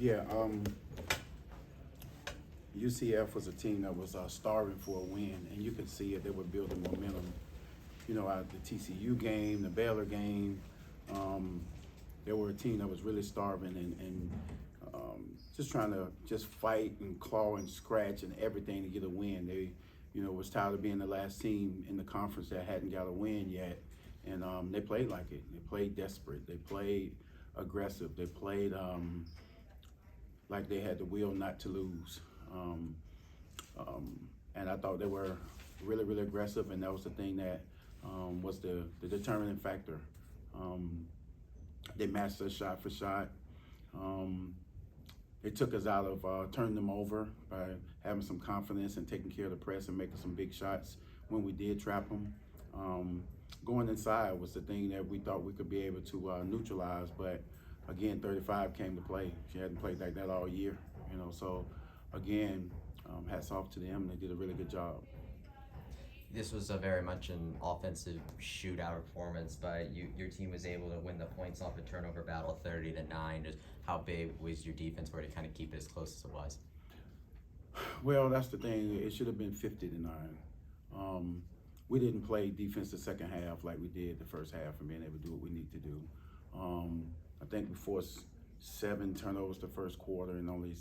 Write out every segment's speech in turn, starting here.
Yeah, UCF was a team that was starving for a win, and you could see it. They were building momentum. Out the TCU game, the Baylor game, um, they were a team that was really starving and just trying to just fight and claw and scratch and everything to get a win. They, was tired of being the last team in the conference that hadn't got a win yet, and they played like it. They played desperate. They played aggressive. They played like they had the will not to lose. Um, and I thought they were really, really aggressive, and that was the thing that was the determining factor. Um, they matched us shot for shot. They took us out of turning them over by having some confidence and taking care of the press and making some big shots when we did trap them. Going inside was the thing that we thought we could be able to neutralize, but again, 35 came to play. She hadn't played like that all year, So again, hats off to them. They did a really good job. This was a very much an offensive shootout performance, but your team was able to win the points off a turnover battle 30-9. Just how big was your defense for to kind of keep it as close as it was? Well, that's the thing. It should have been 50-9. We didn't play defense the second half like we did the first half and being able to do what we need to do. I think we forced 7 turnovers the first quarter and only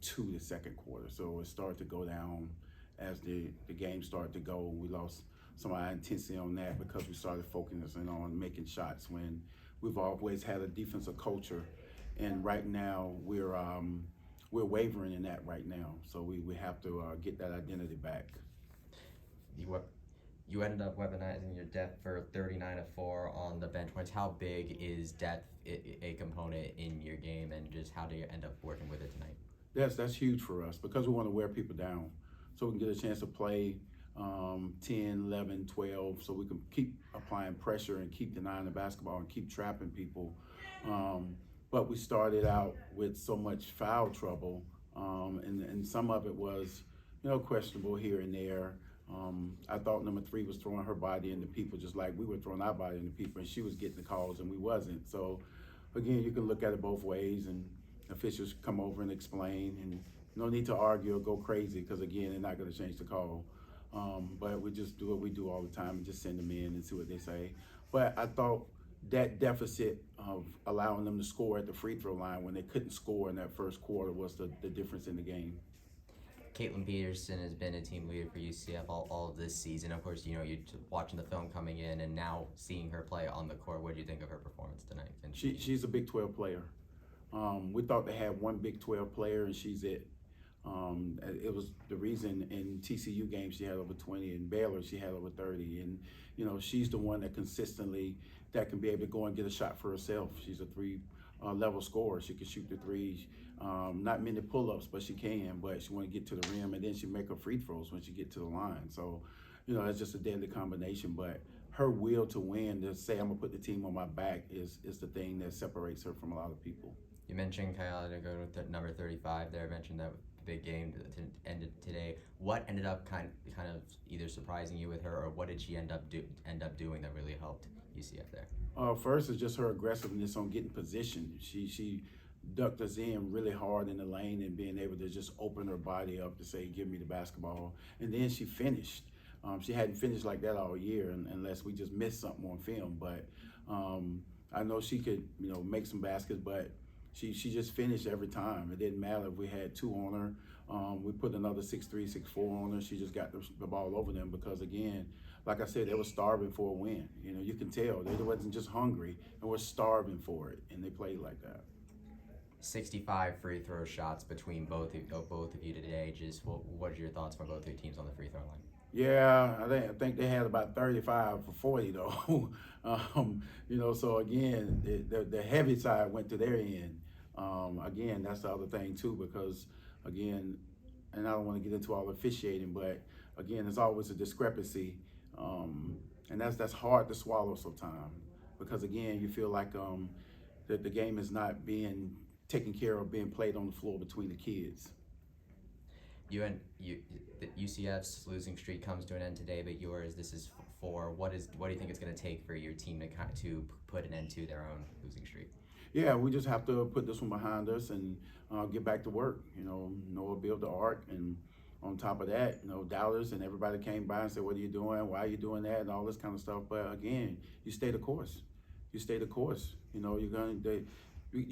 2 the second quarter. So it started to go down as the game started to go. We lost some of our intensity on that because we started focusing on making shots when we've always had a defensive culture. And right now we're wavering in that right now. So we have to get that identity back. You ended up weaponizing your depth for 39 of 4 on the bench points. How big is depth a component in your game, and just how do you end up working with it tonight? That's huge for us because we want to wear people down so we can get a chance to play 10, 11, 12, so we can keep applying pressure and keep denying the basketball and keep trapping people. But we started out with so much foul trouble, and some of it was, questionable here and there. I thought number 3 was throwing her body into people just like we were throwing our body into people, and she was getting the calls and we wasn't. So again, you can look at it both ways, and officials come over and explain, and no need to argue or go crazy because again, they're not going to change the call. But we just do what we do all the time and just send them in and see what they say. But I thought that deficit of allowing them to score at the free throw line when they couldn't score in that first quarter was the difference in the game. Caitlin Peterson has been a team leader for UCF all of this season. Of course, you're watching the film coming in and now seeing her play on the court. What do you think of her performance tonight? She's a Big 12 player. We thought they had one Big 12 player, and she's it. It was the reason in TCU games she had over 20, in Baylor she had over 30, and she's the one that consistently that can be able to go and get a shot for herself. She's a 3 level scorer. She can shoot the 3s. Not many pull-ups, but she can. But she want to get to the rim, and then she make her free throws when she get to the line. So, it's just a deadly combination. But her will to win, to say I'm gonna put the team on my back, is the thing that separates her from a lot of people. You mentioned Kyle to go to number 35 there. I mentioned that big game that ended today. What ended up kind of either surprising you with her, or what did she end up doing that really helped UCF there? First is just her aggressiveness on getting position. She ducked us in really hard in the lane and being able to just open her body up to say, give me the basketball. And then she finished. She hadn't finished like that all year unless we just missed something on film. But I know she could, make some baskets, but she just finished every time. It didn't matter if we had 2 on her. We put another 6'3", 6'4" on her. She just got the ball over them because, again, like I said, they were starving for a win. You can tell. They wasn't just hungry, and were starving for it, and they played like that. 65 free throw shots between both of you today. Just what are your thoughts for both your teams on the free throw line? Yeah, I think they had about 35 for 40 though. So again, the heavy side went to their end. Again, that's the other thing too, because again, and I don't want to get into all the officiating, but again, there's always a discrepancy, and that's hard to swallow sometimes, because again, you feel like that the game is not being taken care of, being played on the floor between the kids. The UCF's losing streak comes to an end today, but yours, this is 4. What do you think it's going to take for your team to put an end to their own losing streak? yeah, we just have to put this one behind us and get back to work. Noah built the ark, and on top of that, doubters and everybody came by and said, "What are you doing? Why are you doing that?" and all this kind of stuff. But again, you stay the course. You stay the course. You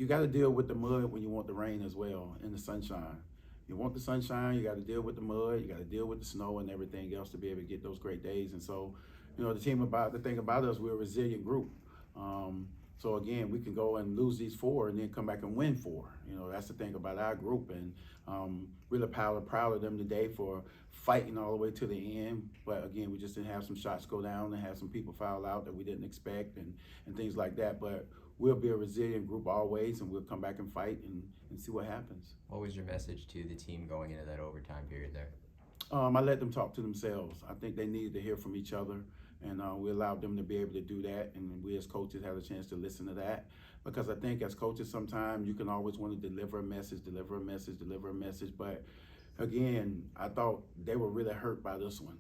got to deal with the mud when you want the rain as well, and the sunshine. You want the sunshine, you got to deal with the mud, you got to deal with the snow and everything else to be able to get those great days. And so, the thing about us, we're a resilient group. So again, we can go and lose these 4 and then come back and win 4. That's the thing about our group, and really proud of them today for fighting all the way to the end. But again, we just didn't have some shots go down and have some people foul out that we didn't expect and things like that. But we'll be a resilient group always, and we'll come back and fight and see what happens. What was your message to the team going into that overtime period there? I let them talk to themselves. I think they needed to hear from each other, and we allowed them to be able to do that, and we as coaches had a chance to listen to that. Because I think as coaches, sometimes you can always want to deliver a message, but again, I thought they were really hurt by this one,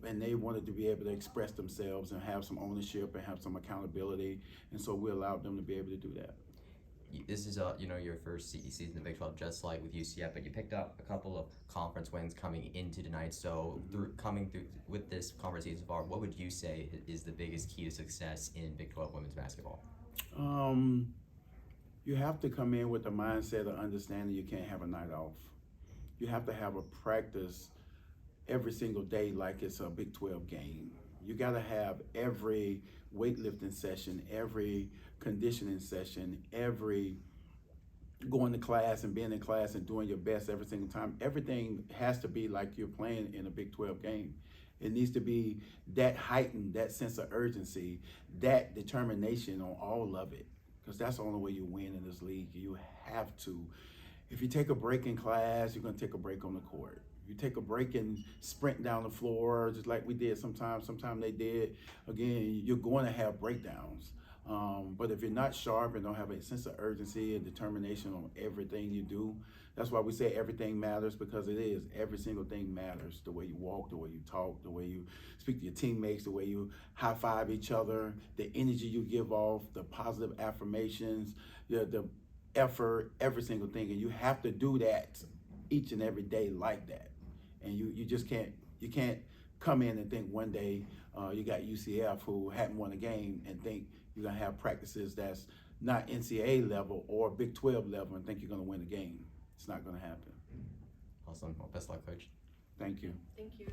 and they wanted to be able to express themselves and have some ownership and have some accountability, and so we allowed them to be able to do that. This is your first season in Big 12, just like with UCF, but you picked up a couple of conference wins coming into tonight. So coming through with this conference season so far, what would you say is the biggest key to success in Big 12 women's basketball? You have to come in with the mindset of understanding you can't have a night off. You have to have a practice every single day like it's a Big 12 game. You got to have every weightlifting session, every conditioning session, every going to class and being in class and doing your best every single time. Everything has to be like you're playing in a Big 12 game. It needs to be that heightened, that sense of urgency, that determination on all of it, because that's the only way you win in this league. You have to. If you take a break in class, you're going to take a break on the court. You take a break and sprint down the floor, just like we did sometimes they did. Again, you're going to have breakdowns. But if you're not sharp and don't have a sense of urgency and determination on everything you do, that's why we say everything matters, because it is. Every single thing matters. The way you walk, the way you talk, the way you speak to your teammates, the way you high-five each other, the energy you give off, the positive affirmations, the effort, every single thing. And you have to do that each and every day like that. And you just can't come in and think one day you got UCF who hadn't won a game and think you're going to have practices that's not NCAA level or Big 12 level and think you're going to win a game. It's not going to happen. Awesome. Well, best luck, Coach. Thank you. Thank you.